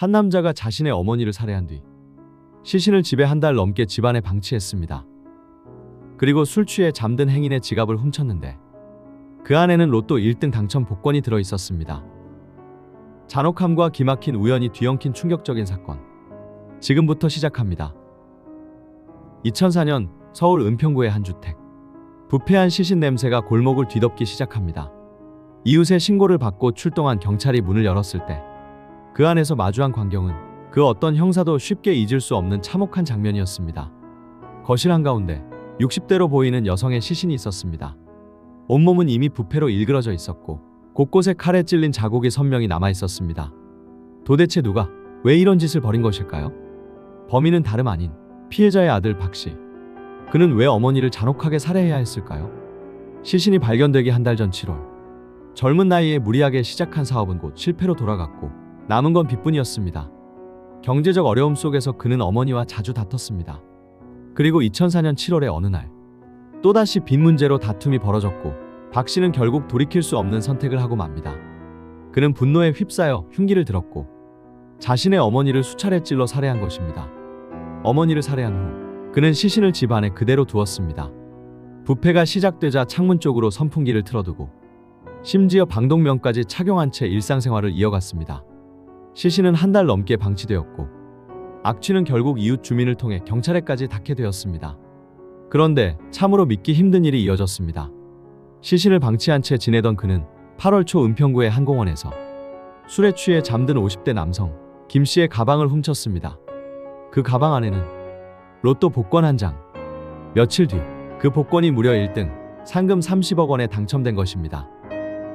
한 남자가 자신의 어머니를 살해한 뒤 시신을 집에 한 달 넘게 집안에 방치했습니다. 그리고 술 취해 잠든 행인의 지갑을 훔쳤는데 그 안에는 로또 1등 당첨 복권이 들어 있었습니다. 잔혹함과 기막힌 우연이 뒤엉킨 충격적인 사건. 지금부터 시작합니다. 2004년 서울 은평구의 한 주택. 부패한 시신 냄새가 골목을 뒤덮기 시작합니다. 이웃의 신고를 받고 출동한 경찰이 문을 열었을 때 그 안에서 마주한 광경은 그 어떤 형사도 쉽게 잊을 수 없는 참혹한 장면이었습니다. 거실 한가운데 60대로 보이는 여성의 시신이 있었습니다. 온몸은 이미 부패로 일그러져 있었고 곳곳에 칼에 찔린 자국이 선명히 남아 있었습니다. 도대체 누가 왜 이런 짓을 벌인 것일까요? 범인은 다름 아닌 피해자의 아들 박 씨. 그는 왜 어머니를 잔혹하게 살해해야 했을까요? 시신이 발견되기 한 달 전 7월. 젊은 나이에 무리하게 시작한 사업은 곧 실패로 돌아갔고 남은 건 빚뿐이었습니다. 경제적 어려움 속에서 그는 어머니와 자주 다퉜습니다. 그리고 2004년 7월의 어느 날 또다시 빚 문제로 다툼이 벌어졌고 박 씨는 결국 돌이킬 수 없는 선택을 하고 맙니다. 그는 분노에 휩싸여 흉기를 들었고 자신의 어머니를 수차례 찔러 살해한 것입니다. 어머니를 살해한 후 그는 시신을 집 안에 그대로 두었습니다. 부패가 시작되자 창문 쪽으로 선풍기를 틀어두고 심지어 방독면까지 착용한 채 일상생활을 이어갔습니다. 시신은 한 달 넘게 방치되었고 악취는 결국 이웃 주민을 통해 경찰에까지 닿게 되었습니다. 그런데 참으로 믿기 힘든 일이 이어졌습니다. 시신을 방치한 채 지내던 그는 8월 초 은평구의 한 공원에서 술에 취해 잠든 50대 남성 김 씨의 가방을 훔쳤습니다. 그 가방 안에는 로또 복권 한 장. 며칠 뒤 그 복권이 무려 1등, 상금 30억 원에 당첨된 것입니다.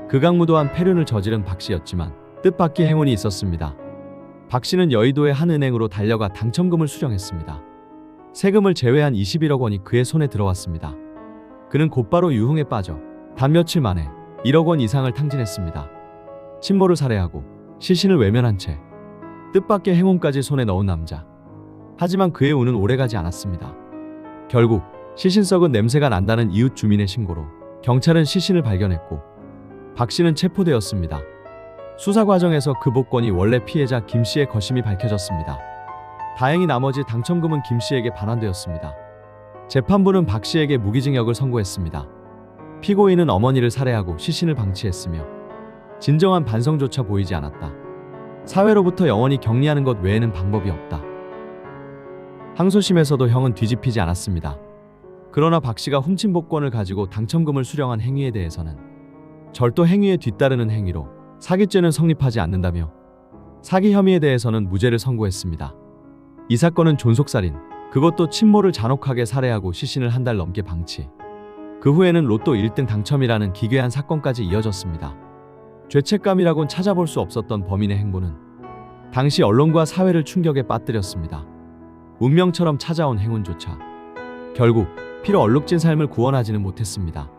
극악무도한 패륜을 저지른 박 씨였지만 뜻밖의 행운이 있었습니다. 박 씨는 여의도의 한 은행으로 달려가 당첨금을 수령했습니다. 세금을 제외한 21억 원이 그의 손에 들어왔습니다. 그는 곧바로 유흥에 빠져 단 며칠 만에 1억 원 이상을 탕진했습니다. 친모를 살해하고 시신을 외면한 채 뜻밖의 행운까지 손에 넣은 남자. 하지만 그의 운은 오래가지 않았습니다. 결국 시신 썩은 냄새가 난다는 이웃 주민의 신고로 경찰은 시신을 발견했고 박 씨는 체포되었습니다. 수사 과정에서 그 복권이 원래 피해자 김 씨의 것임이 밝혀졌습니다. 다행히 나머지 당첨금은 김 씨에게 반환되었습니다. 재판부는 박 씨에게 무기징역을 선고했습니다. 피고인은 어머니를 살해하고 시신을 방치했으며 진정한 반성조차 보이지 않았다. 사회로부터 영원히 격리하는 것 외에는 방법이 없다. 항소심에서도 형은 뒤집히지 않았습니다. 그러나 박 씨가 훔친 복권을 가지고 당첨금을 수령한 행위에 대해서는 절도 행위에 뒤따르는 행위로 사기죄는 성립하지 않는다며 사기 혐의에 대해서는 무죄를 선고했습니다. 이 사건은 존속살인, 그것도 친모를 잔혹하게 살해하고 시신을 한 달 넘게 방치. 그 후에는 로또 1등 당첨이라는 기괴한 사건까지 이어졌습니다. 죄책감이라곤 찾아볼 수 없었던 범인의 행보는 당시 언론과 사회를 충격에 빠뜨렸습니다. 운명처럼 찾아온 행운조차 결국 피로 얼룩진 삶을 구원하지는 못했습니다.